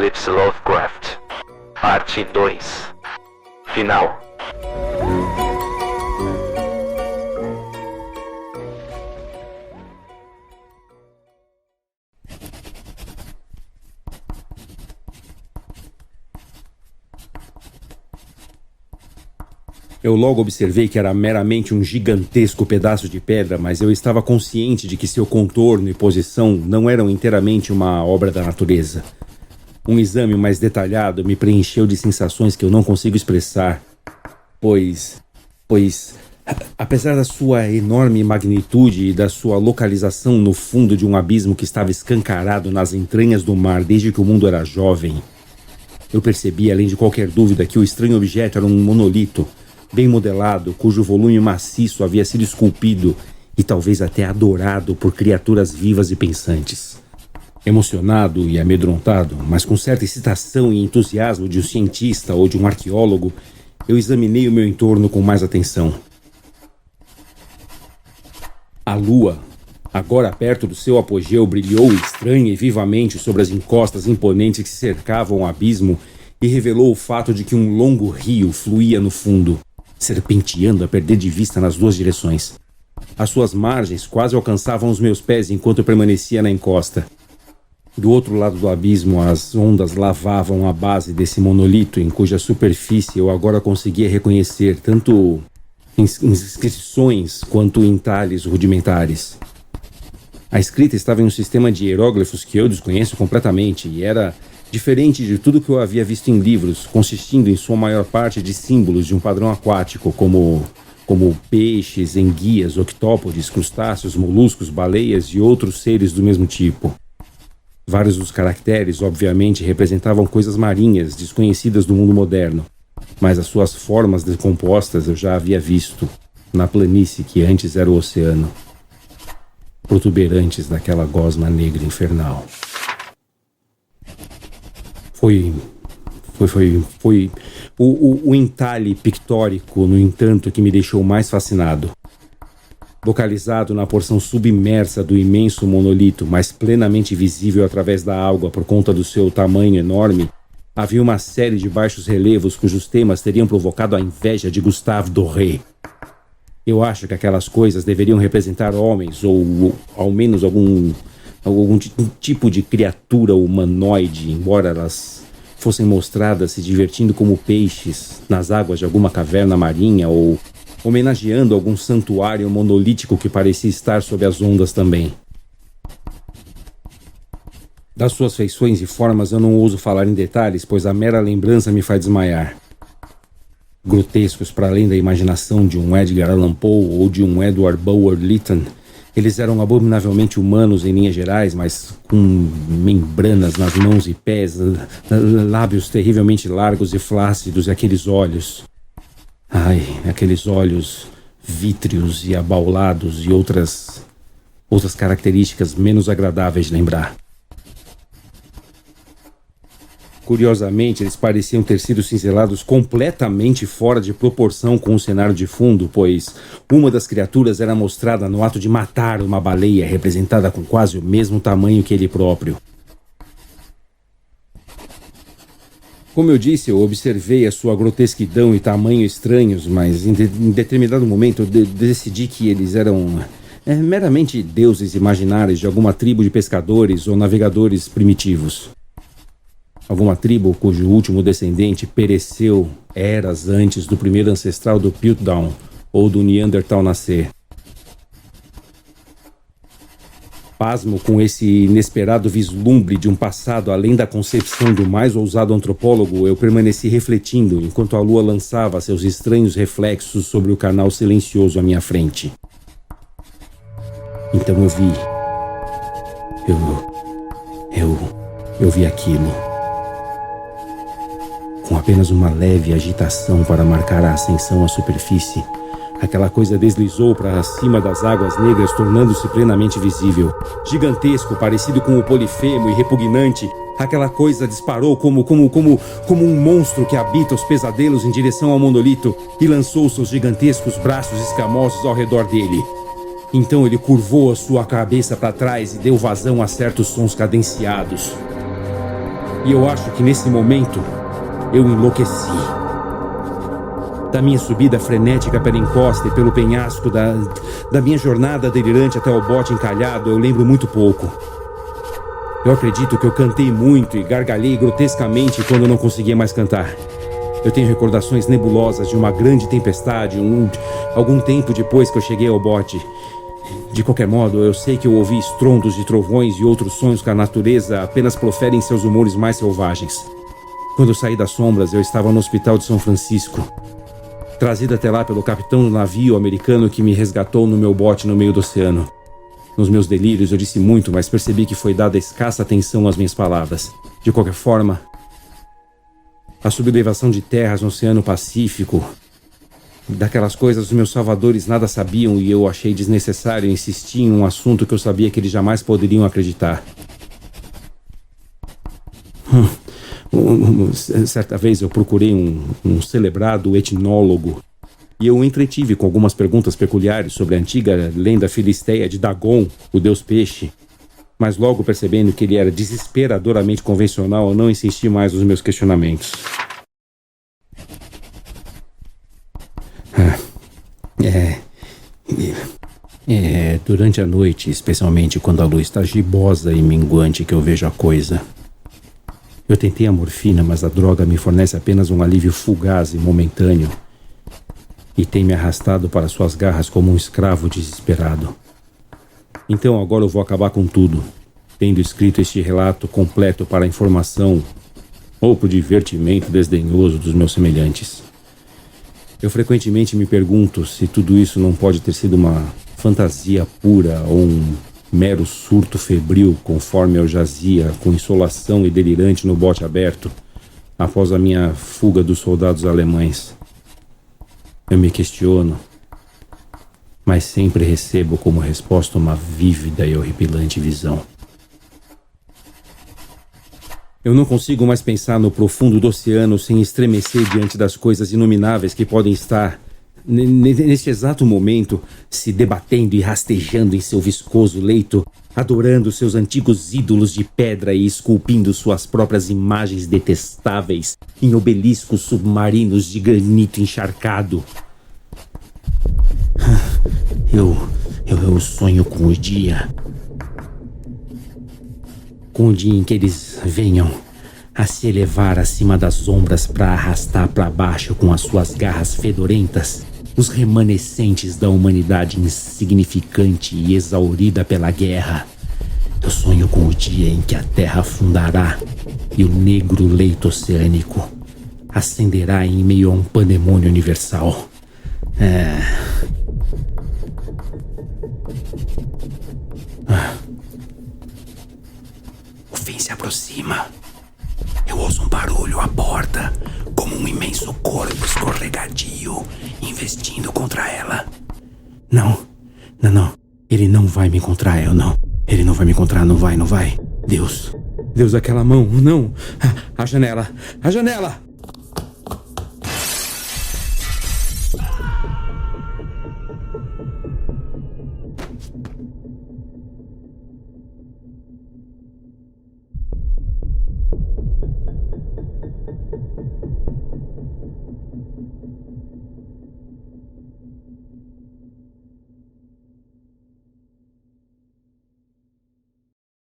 Phillips Lovecraft. Parte 2. Final. Eu logo observei que era meramente um gigantesco pedaço de pedra, mas eu estava consciente de que seu contorno e posição não eram inteiramente uma obra da natureza. Um exame mais detalhado me preencheu de sensações que eu não consigo expressar, pois, apesar da sua enorme magnitude e da sua localização no fundo de um abismo que estava escancarado nas entranhas do mar desde que o mundo era jovem, eu percebi, além de qualquer dúvida, que o estranho objeto era um monolito, bem modelado, cujo volume maciço havia sido esculpido e talvez até adorado por criaturas vivas e pensantes. Emocionado e amedrontado, mas com certa excitação e entusiasmo de um cientista ou de um arqueólogo, eu examinei o meu entorno com mais atenção. A lua, agora perto do seu apogeu, brilhou estranha e vivamente sobre as encostas imponentes que cercavam o abismo e revelou o fato de que um longo rio fluía no fundo, serpenteando a perder de vista nas duas direções. As suas margens quase alcançavam os meus pés enquanto eu permanecia na encosta. Do outro lado do abismo, as ondas lavavam a base desse monolito em cuja superfície eu agora conseguia reconhecer tanto inscrições quanto entalhes rudimentares. A escrita estava em um sistema de hieróglifos que eu desconheço completamente e era diferente de tudo que eu havia visto em livros, consistindo em sua maior parte de símbolos de um padrão aquático, como peixes, enguias, octópodes, crustáceos, moluscos, baleias e outros seres do mesmo tipo. Vários dos caracteres, obviamente, representavam coisas marinhas, desconhecidas do mundo moderno, mas as suas formas decompostas eu já havia visto, na planície que antes era o oceano, protuberantes daquela gosma negra infernal. Foi o entalhe pictórico, no entanto, que me deixou mais fascinado. Localizado na porção submersa do imenso monolito, mas plenamente visível através da água por conta do seu tamanho enorme, havia uma série de baixos relevos cujos temas teriam provocado a inveja de Gustave Doré. Eu acho que aquelas coisas deveriam representar homens, ou ao menos algum tipo de criatura humanoide, embora elas fossem mostradas se divertindo como peixes nas águas de alguma caverna marinha ou homenageando algum santuário monolítico que parecia estar sob as ondas também. Das suas feições e formas eu não ouso falar em detalhes, pois a mera lembrança me faz desmaiar. Grotescos para além da imaginação de um Edgar Allan Poe ou de um Edward Bulwer Lytton, eles eram abominavelmente humanos em linhas gerais, mas com membranas nas mãos e pés, lábios terrivelmente largos e flácidos e aqueles olhos. Ai, aqueles olhos vítreos e abaulados e outras características menos agradáveis de lembrar. Curiosamente, eles pareciam ter sido cincelados completamente fora de proporção com o cenário de fundo, pois uma das criaturas era mostrada no ato de matar uma baleia representada com quase o mesmo tamanho que ele próprio. Como eu disse, eu observei a sua grotesquidão e tamanho estranhos, mas em determinado momento eu decidi que eles eram meramente deuses imaginários de alguma tribo de pescadores ou navegadores primitivos. Alguma tribo cujo último descendente pereceu eras antes do primeiro ancestral do Piltdown ou do Neandertal nascer. Pasmo com esse inesperado vislumbre de um passado além da concepção do mais ousado antropólogo, eu permaneci refletindo enquanto a lua lançava seus estranhos reflexos sobre o canal silencioso à minha frente. Então eu vi aquilo. Com apenas uma leve agitação para marcar a ascensão à superfície, aquela coisa deslizou para cima das águas negras, tornando-se plenamente visível. Gigantesco, parecido com o Polifemo e repugnante, aquela coisa disparou como um monstro que habita os pesadelos em direção ao monolito e lançou seus gigantescos braços escamosos ao redor dele. Então ele curvou a sua cabeça para trás e deu vazão a certos sons cadenciados. E eu acho que nesse momento eu enlouqueci. Da minha subida frenética pela encosta e pelo penhasco, da minha jornada delirante até o bote encalhado, eu lembro muito pouco. Eu acredito que eu cantei muito e gargalhei grotescamente quando não conseguia mais cantar. Eu tenho recordações nebulosas de uma grande tempestade, algum tempo depois que eu cheguei ao bote. De qualquer modo, eu sei que eu ouvi estrondos de trovões e outros sons que a natureza apenas profere em seus humores mais selvagens. Quando eu saí das sombras, eu estava no hospital de São Francisco, trazido até lá pelo capitão do navio americano que me resgatou no meu bote no meio do oceano. Nos meus delírios eu disse muito, mas percebi que foi dada escassa atenção às minhas palavras. De qualquer forma, a sublevação de terras no Oceano Pacífico, daquelas coisas os meus salvadores nada sabiam e eu achei desnecessário insistir em um assunto que eu sabia que eles jamais poderiam acreditar. Certa vez eu procurei um celebrado etnólogo e eu o entretive com algumas perguntas peculiares sobre a antiga lenda filisteia de Dagon, o deus peixe. Mas logo percebendo que ele era desesperadoramente convencional, eu não insisti mais nos meus questionamentos. Durante a noite, especialmente quando a luz está gibosa e minguante, que eu vejo a coisa. Eu tentei a morfina, mas a droga me fornece apenas um alívio fugaz e momentâneo. E tem me arrastado para suas garras como um escravo desesperado. Então agora eu vou acabar com tudo, tendo escrito este relato completo para a informação ou para o divertimento desdenhoso dos meus semelhantes. Eu frequentemente me pergunto se tudo isso não pode ter sido uma fantasia pura ou um mero surto febril conforme eu jazia com insolação e delirante no bote aberto após a minha fuga dos soldados alemães. Eu me questiono, mas sempre recebo como resposta uma vívida e horripilante visão. Eu não consigo mais pensar no profundo do oceano sem estremecer diante das coisas inomináveis que podem estar, neste exato momento, se debatendo e rastejando em seu viscoso leito, adorando seus antigos ídolos de pedra e esculpindo suas próprias imagens detestáveis em obeliscos submarinos de granito encharcado. Eu sonho com o dia. Com o dia em que eles venham a se elevar acima das ombras para arrastar para baixo com as suas garras fedorentas os remanescentes da humanidade insignificante e exaurida pela guerra. Eu sonho com o dia em que a terra afundará e o negro leito oceânico acenderá em meio a um pandemônio universal. O fim se aproxima. Eu ouço um barulho à porta, como um imenso corpo escorregadio investindo contra ela. Não. Ele não vai me encontrar, não. Ele não vai me encontrar, não vai. Deus, aquela mão, não. A janela.